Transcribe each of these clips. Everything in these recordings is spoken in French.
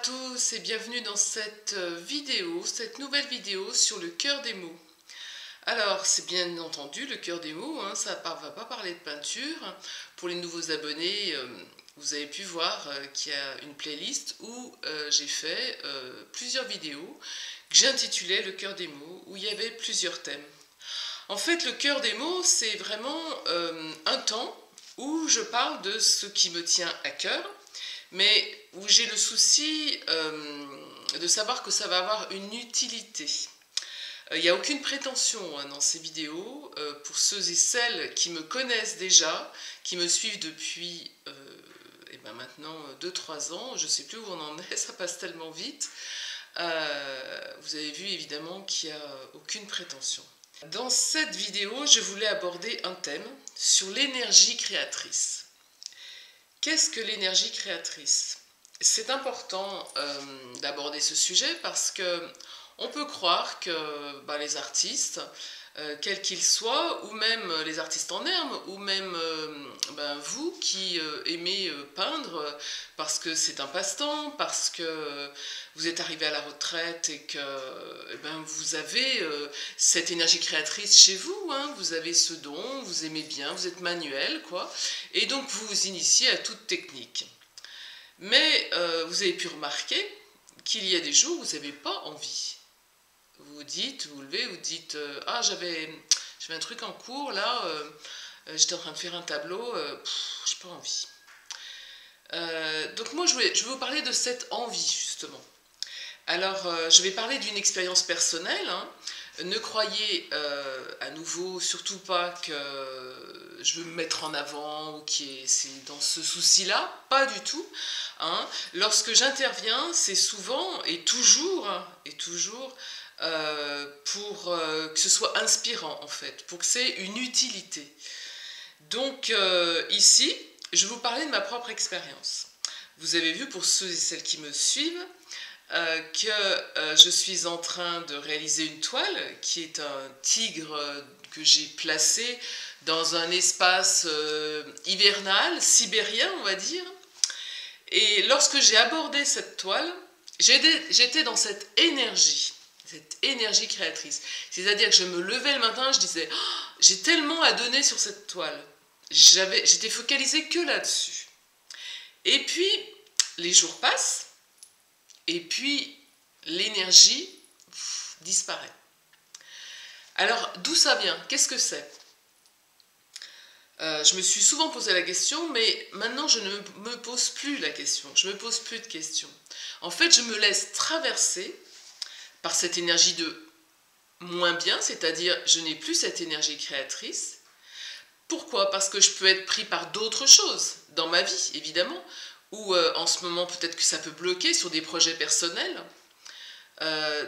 tous et bienvenue dans cette nouvelle vidéo sur le cœur des mots. Alors, c'est bien entendu le cœur des mots, ça ne va pas parler de peinture. Pour les nouveaux abonnés, vous avez pu voir qu'il y a une playlist où j'ai fait plusieurs vidéos que j'ai intitulées Le cœur des mots, où il y avait plusieurs thèmes. En fait, le cœur des mots, c'est vraiment un temps où je parle de ce qui me tient à cœur, mais où j'ai le souci de savoir que ça va avoir une utilité. Il n'y a aucune prétention dans ces vidéos. Pour ceux et celles qui me connaissent déjà, qui me suivent depuis maintenant 2-3 ans, je ne sais plus où on en est, ça passe tellement vite. Vous avez vu évidemment qu'il n'y a aucune prétention. Dans cette vidéo, je voulais aborder un thème sur l'énergie créatrice. Qu'est-ce que l'énergie créatrice? C'est important d'aborder ce sujet parce que on peut croire que les artistes, quels qu'ils soient, ou même les artistes en herbe, ou même vous qui aimez peindre parce que c'est un passe-temps, parce que vous êtes arrivé à la retraite et que vous avez cette énergie créatrice chez vous, vous avez ce don, vous aimez bien, vous êtes manuel, quoi, et donc vous vous initiez à toute technique. Mais vous avez pu remarquer qu'il y a des jours où vous n'avez pas envie. Vous vous levez, vous dites ah, j'avais un truc en cours là, j'étais en train de faire un tableau, j'ai pas envie. Donc moi je vais vous parler de cette envie justement. Alors je vais parler d'une expérience personnelle. Ne croyez à nouveau surtout pas que je veux me mettre en avant ou c'est dans ce souci-là, pas du tout. Lorsque j'interviens, c'est souvent et toujours pour que ce soit inspirant en fait, pour que c'est une utilité. Donc ici, je vais vous parler de ma propre expérience. Vous avez vu, pour ceux et celles qui me suivent, que je suis en train de réaliser une toile qui est un tigre que j'ai placé dans un espace hivernal, sibérien on va dire. Et lorsque j'ai abordé cette toile, j'étais dans cette énergie créatrice. C'est-à-dire que je me levais le matin, je disais oh, j'ai tellement à donner sur cette toile. J'étais focalisée que là-dessus. Et puis, les jours passent, et puis l'énergie disparaît. Alors, d'où ça vient? Qu'est-ce que c'est? Je me suis souvent posé la question, mais maintenant je ne me pose plus la question. Je ne me pose plus de questions. En fait, je me laisse traverser par cette énergie de moins bien, c'est-à-dire je n'ai plus cette énergie créatrice. Pourquoi? Parce que je peux être pris par d'autres choses dans ma vie, évidemment, ou en ce moment peut-être que ça peut bloquer sur des projets personnels.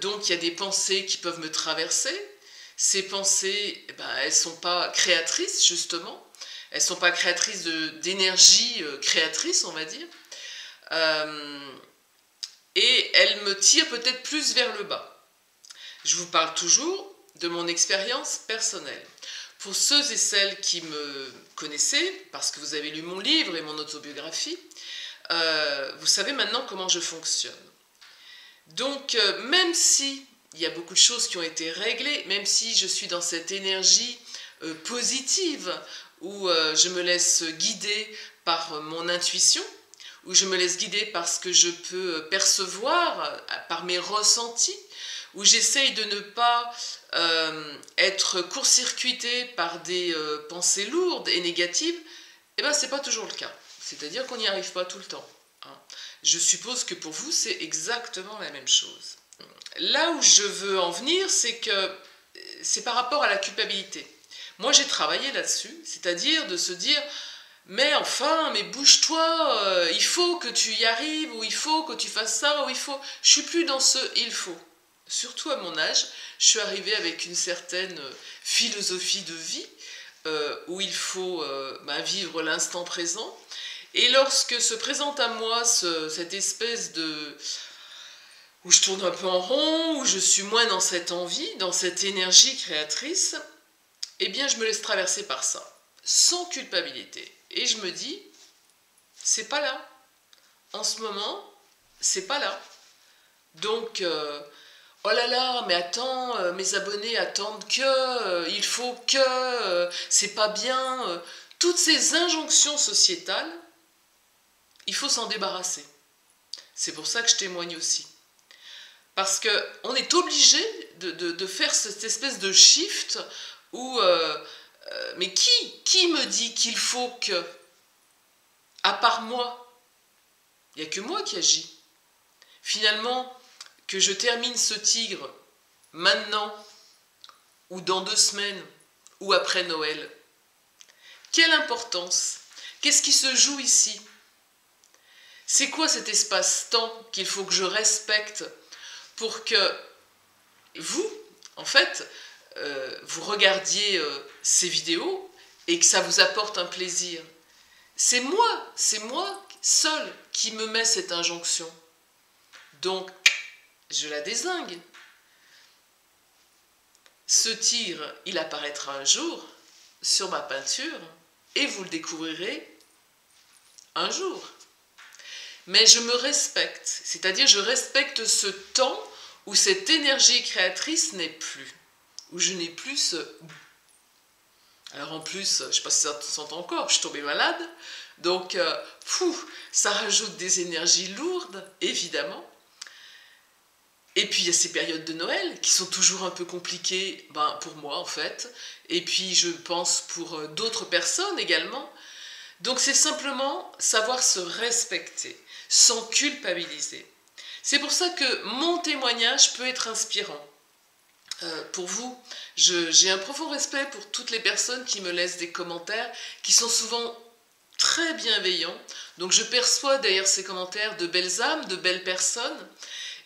Donc il y a des pensées qui peuvent me traverser. Ces pensées, elles ne sont pas créatrices, justement. Elles ne sont pas créatrices d'énergie créatrice, on va dire. Et elles me tirent peut-être plus vers le bas. Je vous parle toujours de mon expérience personnelle. Pour ceux et celles qui me connaissaient, parce que vous avez lu mon livre et mon autobiographie, vous savez maintenant comment je fonctionne. Donc, même si il y a beaucoup de choses qui ont été réglées, même si je suis dans cette énergie positive, où je me laisse guider par mon intuition, où je me laisse guider par ce que je peux percevoir, par mes ressentis, où j'essaye de ne pas être court-circuitée par des pensées lourdes et négatives, c'est pas toujours le cas. C'est-à-dire qu'on n'y arrive pas tout le temps. Je suppose que pour vous, c'est exactement la même chose. Là où je veux en venir, c'est que c'est par rapport à la culpabilité. Moi, j'ai travaillé là-dessus, c'est-à-dire de se dire mais enfin, mais bouge-toi, il faut que tu y arrives, ou il faut que tu fasses ça, ou il faut... Je suis plus dans ce « il faut ». Surtout à mon âge, je suis arrivée avec une certaine philosophie de vie, où il faut vivre l'instant présent. Et lorsque se présente à moi cette espèce de... où je tourne un peu en rond, où je suis moins dans cette envie, dans cette énergie créatrice, eh bien je me laisse traverser par ça, sans culpabilité. Et je me dis, c'est pas là. En ce moment, c'est pas là. Donc, oh là là, mais attends, mes abonnés attendent que, il faut que, c'est pas bien. Toutes ces injonctions sociétales, il faut s'en débarrasser. C'est pour ça que je témoigne aussi. Parce qu'on est obligé de faire cette espèce de shift où... mais qui me dit qu'il faut que, à part moi, il n'y a que moi qui agis. Finalement, que je termine ce tigre maintenant, ou dans 2 semaines, ou après Noël, quelle importance? Qu'est-ce qui se joue ici? C'est quoi cet espace-temps qu'il faut que je respecte pour que vous, en fait, vous regardiez ces vidéos et que ça vous apporte un plaisir? C'est moi seul qui me met cette injonction. Donc, je la dézingue. Ce tigre, il apparaîtra un jour sur ma peinture et vous le découvrirez un jour. Mais je me respecte, c'est-à-dire je respecte ce temps où cette énergie créatrice n'est plus, où je n'ai plus ce... Alors en plus, je ne sais pas si ça s'entend encore, je suis tombée malade, donc ça rajoute des énergies lourdes, évidemment. Et puis il y a ces périodes de Noël qui sont toujours un peu compliquées, pour moi en fait, et puis je pense pour d'autres personnes également. Donc c'est simplement savoir se respecter, sans culpabiliser. C'est pour ça que mon témoignage peut être inspirant. Pour vous, j'ai un profond respect pour toutes les personnes qui me laissent des commentaires, qui sont souvent très bienveillants. Donc je perçois derrière ces commentaires de belles âmes, de belles personnes.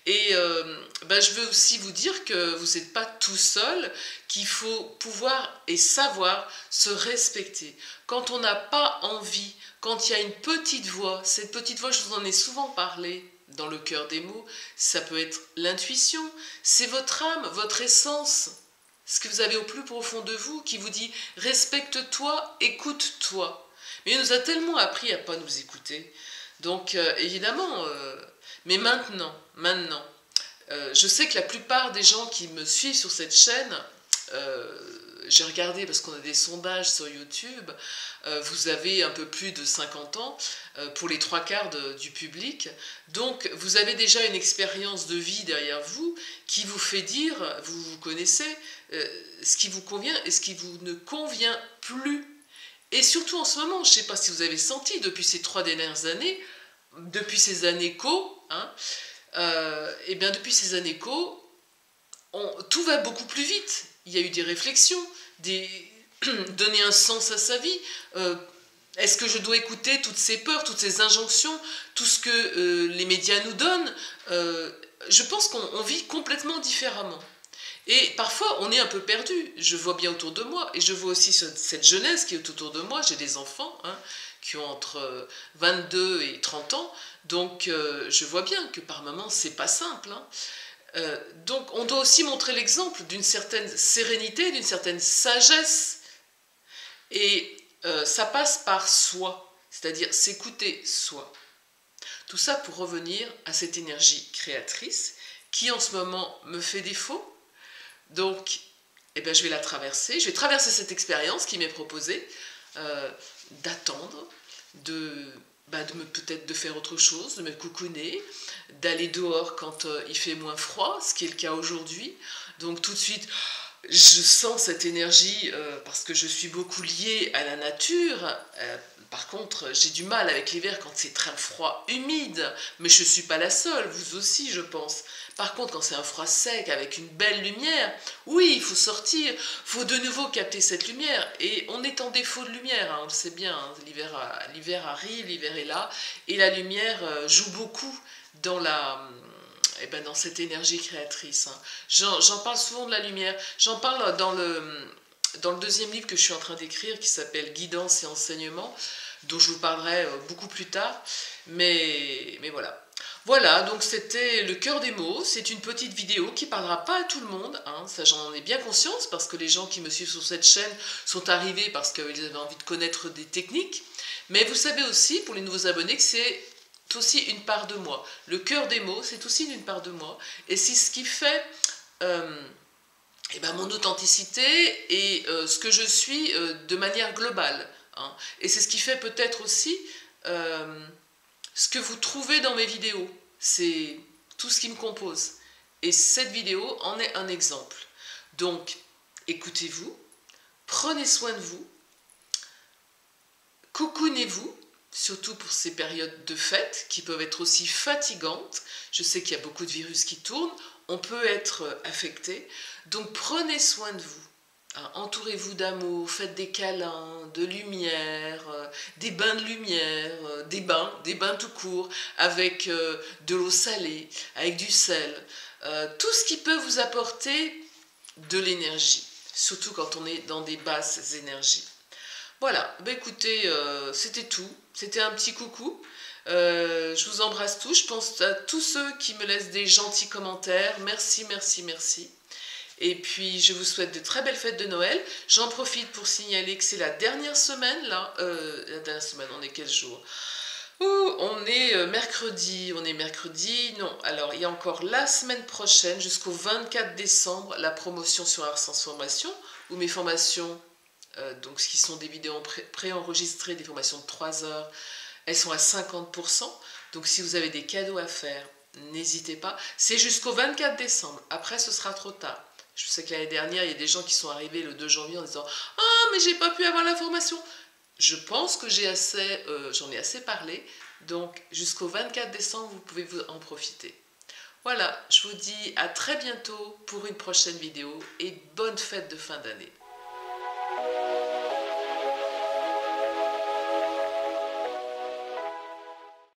Et je veux aussi vous dire que vous n'êtes pas tout seul, qu'il faut pouvoir et savoir se respecter. Quand on n'a pas envie, quand il y a une petite voix, cette petite voix, je vous en ai souvent parlé dans le cœur des mots, ça peut être l'intuition, c'est votre âme, votre essence, ce que vous avez au plus profond de vous qui vous dit « respecte-toi, écoute-toi ». Mais il nous a tellement appris à ne pas nous écouter. Donc évidemment... Mais maintenant, je sais que la plupart des gens qui me suivent sur cette chaîne, j'ai regardé parce qu'on a des sondages sur YouTube, vous avez un peu plus de 50 ans pour les 3/4 du public, donc vous avez déjà une expérience de vie derrière vous qui vous fait dire, vous connaissez ce qui vous convient et ce qui vous ne convient plus. Et surtout en ce moment, je ne sais pas si vous avez senti depuis ces 3 dernières années, depuis ces années depuis ces années tout va beaucoup plus vite. Il y a eu des réflexions, donner un sens à sa vie. Est-ce que je dois écouter toutes ces peurs, toutes ces injonctions, tout ce que les médias nous donnent? Je pense qu'on vit complètement différemment. Et parfois, on est un peu perdu. Je vois bien autour de moi, et je vois aussi cette jeunesse qui est autour de moi. J'ai des enfants qui ont entre 22 et 30 ans. Donc, je vois bien que par moments, c'est pas simple. Donc, on doit aussi montrer l'exemple d'une certaine sérénité, d'une certaine sagesse. Et ça passe par soi, c'est-à-dire s'écouter soi. Tout ça pour revenir à cette énergie créatrice qui, en ce moment, me fait défaut. Donc, je vais la traverser. Je vais traverser cette expérience qui m'est proposée, d'attendre, peut-être de faire autre chose, de me coucouner, d'aller dehors quand il fait moins froid, ce qui est le cas aujourd'hui. Donc tout de suite, je sens cette énergie parce que je suis beaucoup liée à la nature. Par contre, j'ai du mal avec l'hiver quand c'est très froid, humide, mais je ne suis pas la seule, vous aussi je pense. Par contre, quand c'est un froid sec avec une belle lumière, oui, il faut sortir, il faut de nouveau capter cette lumière. Et on est en défaut de lumière, on le sait bien, l'hiver arrive, l'hiver est là, et la lumière joue beaucoup dans dans cette énergie créatrice. J'en parle souvent de la lumière, j'en parle dans le deuxième livre que je suis en train d'écrire qui s'appelle Guidance et enseignement, dont je vous parlerai beaucoup plus tard, mais voilà. Voilà, donc c'était le cœur des mots, c'est une petite vidéo qui ne parlera pas à tout le monde, ça j'en ai bien conscience parce que les gens qui me suivent sur cette chaîne sont arrivés parce qu'ils avaient envie de connaître des techniques, mais vous savez aussi pour les nouveaux abonnés que c'est aussi une part de moi. Le cœur des mots, c'est aussi une part de moi. Et c'est ce qui fait mon authenticité et ce que je suis de manière globale. Hein. Et c'est ce qui fait peut-être aussi ce que vous trouvez dans mes vidéos. C'est tout ce qui me compose. Et cette vidéo en est un exemple. Donc, écoutez-vous, prenez soin de vous, cocoonez-vous, surtout pour ces périodes de fête qui peuvent être aussi fatigantes. Je sais qu'il y a beaucoup de virus qui tournent, on peut être affecté. Donc prenez soin de vous. Hein, entourez-vous d'amour, faites des câlins, de lumière, des bains de lumière, des bains tout court, avec de l'eau salée, avec du sel. Tout ce qui peut vous apporter de l'énergie, surtout quand on est dans des basses énergies. Voilà, bah écoutez, c'était tout. C'était un petit coucou. Je vous embrasse tous. Je pense à tous ceux qui me laissent des gentils commentaires. Merci, merci, merci. Et puis, je vous souhaite de très belles fêtes de Noël. J'en profite pour signaler que c'est la dernière semaine, là. La dernière semaine, on est quel jour? On est mercredi. On est mercredi. Non, alors, il y a encore la semaine prochaine, jusqu'au 24 décembre, la promotion sur Ars Transformation, où mes formations... donc ce qui sont des vidéos préenregistrées, des formations de 3 heures, elles sont à 50%. Donc si vous avez des cadeaux à faire, n'hésitez pas. C'est jusqu'au 24 décembre. Après, ce sera trop tard. Je sais que l'année dernière, il y a des gens qui sont arrivés le 2 janvier en disant « Ah, mais j'ai pas pu avoir la formation !» Je pense que j'en ai assez parlé. Donc jusqu'au 24 décembre, vous pouvez en profiter. Voilà, je vous dis à très bientôt pour une prochaine vidéo et bonne fête de fin d'année.